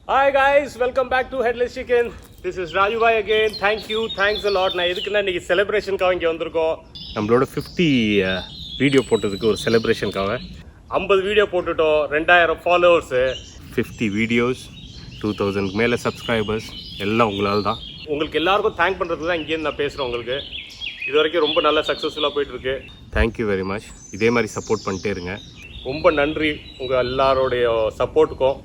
Hi guys, welcome back to Headless Chicken. This is Raju Bhai again. Thanks a lot. நான் எதுக்குன்னா இன்றைக்கி செலிப்ரேஷனுக்காக இங்கே வந்திருக்கோம். நம்மளோட 50 வீடியோ போட்டதுக்கு ஒரு செலிப்ரேஷனுக்காக 50 வீடியோ போட்டுட்டோம், 2000 ஃபாலோவர்ஸு, 50 வீடியோஸ், 2000 மேலே சப்ஸ்கிரைபர்ஸ், எல்லாம் உங்களால் தான். உங்களுக்கு எல்லாருக்கும் தேங்க் பண்ணுறதுக்கு தான் இங்கேருந்து நான் பேசுகிறேன். உங்களுக்கு இது வரைக்கும் ரொம்ப நல்லா சக்ஸஸ்ஃபுல்லாக போயிட்டுருக்கு. Thank you very much. இதே மாதிரி சப்போர்ட் பண்ணிட்டே இருங்க. ரொம்ப நன்றி உங்கள் எல்லாரோடைய சப்போர்ட்டுக்கும்.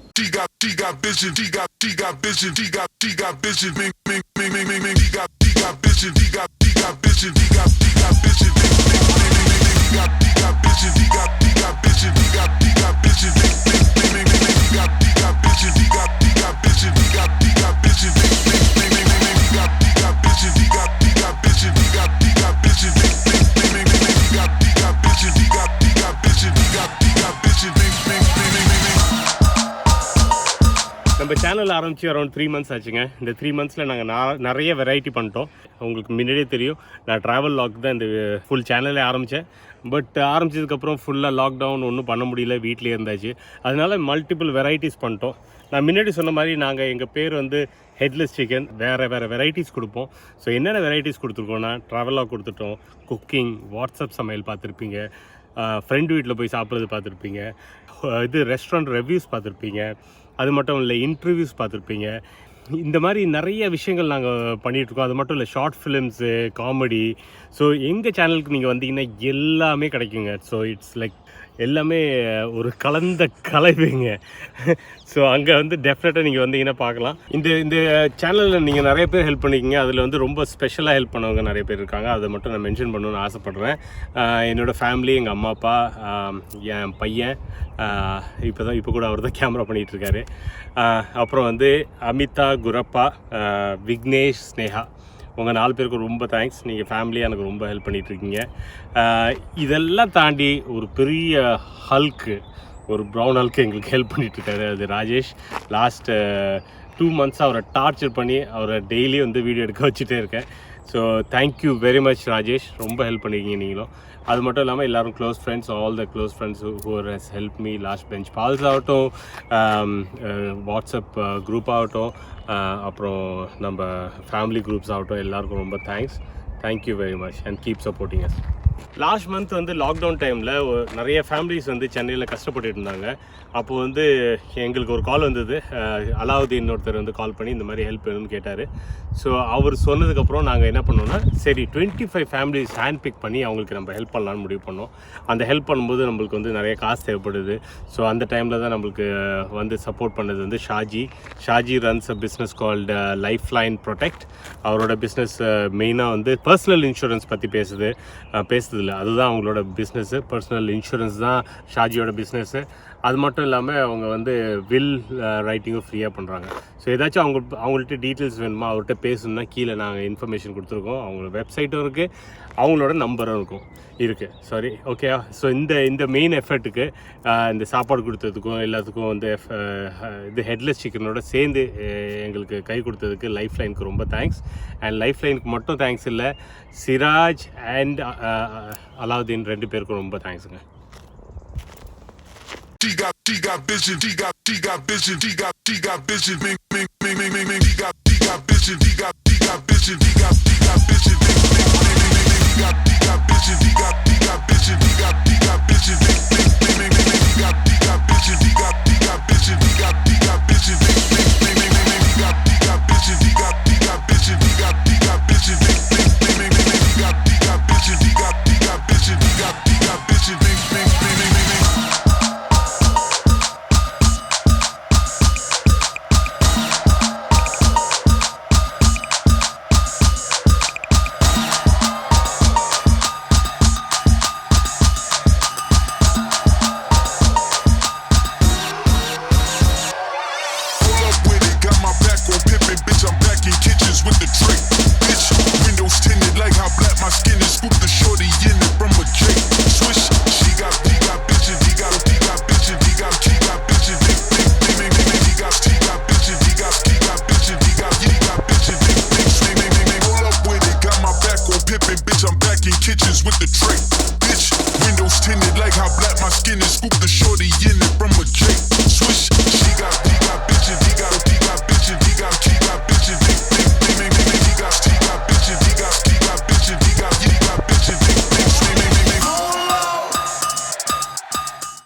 நம்ம சேனல் ஆரம்பித்து அரௌண்ட் 3 months ஆச்சுங்க. இந்த 3 monthஸில் நாங்கள் நிறைய வெரைட்டி பண்ணிட்டோம். உங்களுக்கு முன்னாடியே தெரியும், நான் ட்ராவல் லாக் தான் இந்த ஃபுல் சேனலே ஆரம்பித்தேன். பட் ஆரம்பித்ததுக்கப்புறம் ஃபுல்லாக லாக்டவுன் ஒன்றும் பண்ண முடியல, வீட்டிலே இருந்தாச்சு. அதனால மல்டிபிள் வெரைட்டிஸ் பண்ணிட்டோம். நான் முன்னாடி சொன்ன மாதிரி எங்கள் பேர் ஹெட்லெஸ் சிக்கன். வேறு வெரைட்டிஸ் கொடுப்போம். ஸோ என்னென்ன வெரைட்டிஸ் கொடுத்துருக்கோன்னா, ட்ராவல் லாக் கொடுத்துட்டோம், குக்கிங், வாட்ஸ்அப் சமையல் பார்த்துருப்பீங்க, ஃப்ரெண்டு வீட்டில் போய் சாப்பிட்றது பார்த்துருப்பீங்க, ரெஸ்டாரண்ட் ரிவ்யூஸ் பார்த்துருப்பீங்க, அது மட்டும் இல்லை இன்டர்வியூஸ் பார்த்துருப்பீங்க. இந்த மாதிரி நிறைய விஷயங்கள் நாங்கள் பண்ணிகிட்ருக்கோம். அது மட்டும் இல்லை ஷார்ட் ஃபிலிம்ஸு, காமெடி. ஸோ எங்கள் சேனலுக்கு நீங்கள் வந்தீங்கன்னா எல்லாமே கிடைக்குங்க. ஸோ இட்ஸ் லைக் எல்லாமே ஒரு கலந்த கலவைங்க. ஸோ அங்கே டெஃபினட்டாக நீங்கள் வந்தீங்கன்னா பார்க்கலாம். இந்த சேனலில் நீங்கள் நிறைய பேர் ஹெல்ப் பண்ணிக்கிங்க. அதில் ரொம்ப ஸ்பெஷலாக ஹெல்ப் பண்ணவங்க நிறைய பேர் இருக்காங்க. அதை மட்டும் நான் மென்ஷன் பண்ணணுன்னு ஆசைப்பட்றேன். என்னோடய ஃபேமிலி, எங்கள் அம்மா அப்பா, என் பையன், இப்போ கூட அவர் தான் கேமரா பண்ணிகிட்ருக்காரு. அப்புறம் அமிதா, குரப்பா, விக்னேஷ், ஸ்னேகா, உங்கள் 4 பேருக்கு ரொம்ப தேங்க்ஸ். நீங்கள் ஃபேமிலியாக எனக்கு ரொம்ப ஹெல்ப் பண்ணிகிட்ருக்கீங்க. இதெல்லாம் தாண்டி ஒரு பெரிய ஹல்க்கு, ஒரு ப்ரௌன் ஹல்க்கு எங்களுக்கு ஹெல்ப் பண்ணிகிட்ருக்காரு. அது ராஜேஷ். லாஸ்ட் 2 months அவரை டார்ச்சர் பண்ணி அவரை டெய்லி வீடியோ எடுக்க வச்சுட்டே இருக்கேன். So thank you very much Rajesh. ரொம்ப ஹெல்ப் பண்ணியிருக்கீங்க நீங்களும். அது மட்டும் இல்லாமல் எல்லோரும் close friends, all the close friends who has help me. Last bench pals ஆகட்டும், வாட்ஸ்அப் குரூப் ஆகட்டும், அப்புறம் நம்ம ஃபேமிலி குரூப்ஸ் ஆகட்டும், எல்லாருக்கும் ரொம்ப thanks. Thank you very much and keep supporting us. Last month lockdown டைமில் நிறைய ஃபேமிலிஸ் சென்னையில் கஷ்டப்பட்டு இருந்தாங்க. அப்போது எங்களுக்கு ஒரு கால் வந்தது. அலாவுதீன் ஒருத்தர் கால் பண்ணி இந்த மாதிரி ஹெல்ப் வேணும்னு கேட்டார். ஸோ அவர் சொன்னதுக்கப்புறம் நாங்கள் என்ன பண்ணோன்னா, சரி 25 ஃபேமிலிஸ் ஹேண்ட் பிக் பண்ணி அவங்களுக்கு நம்ம ஹெல்ப் பண்ணலான்னு முடிவு பண்ணோம். அந்த ஹெல்ப் பண்ணும்போது நம்மளுக்கு நிறைய காசு தேவைப்படுது. ஸோ அந்த டைமில் தான் நம்மளுக்கு சப்போர்ட் பண்ணது Shaji runs a business called life line protect. அவரோட பிஸ்னஸ் மெயினாக பர்சனல் இன்சூரன்ஸ் பற்றி பேசுதில்லை. அதுதான் அவங்களோட பிஸ்னஸ்ஸு. பர்சனல் இன்சூரன்ஸ் தான் ஷாஜியோட பிஸ்னஸ்ஸு. அது மட்டும் இல்லாமல் அவங்க வில் ரைட்டிங்கும் ஃப்ரீயாக பண்ணுறாங்க. ஸோ ஏதாச்சும் அவங்கள்ட்ட டீட்டெயில்ஸ் வேணுமா, அவர்கிட்ட பேசணுன்னா கீழே நாங்கள் இன்ஃபர்மேஷன் கொடுத்துருக்கோம். அவங்களோட வெப்சைட்டும் இருக்குது, அவங்களோட நம்பரும் இருக்குது. Sorry, okay. ஸோ இந்த மெயின் எஃபர்ட்டுக்கு, இந்த சாப்பாடு கொடுத்ததுக்கும் எல்லாத்துக்கும் ஹெட்லெஸ் சிக்கனோட சேர்ந்து எங்களுக்கு கை கொடுத்ததுக்கு லைஃப் லைனுக்கு ரொம்ப தேங்க்ஸ். அண்ட் லைஃப் லைனுக்கு மட்டும் தேங்க்ஸ் இல்லை, சிராஜ் அண்ட் அலாவுதீன் 2 பேருக்கும் ரொம்ப தேங்க்ஸுங்க. She got vision, she got vision, she got vision, me, she got vision, she got vision, she got vision, she got vision, she got vision, she got vision, she got vision, she got vision, she got vision, she got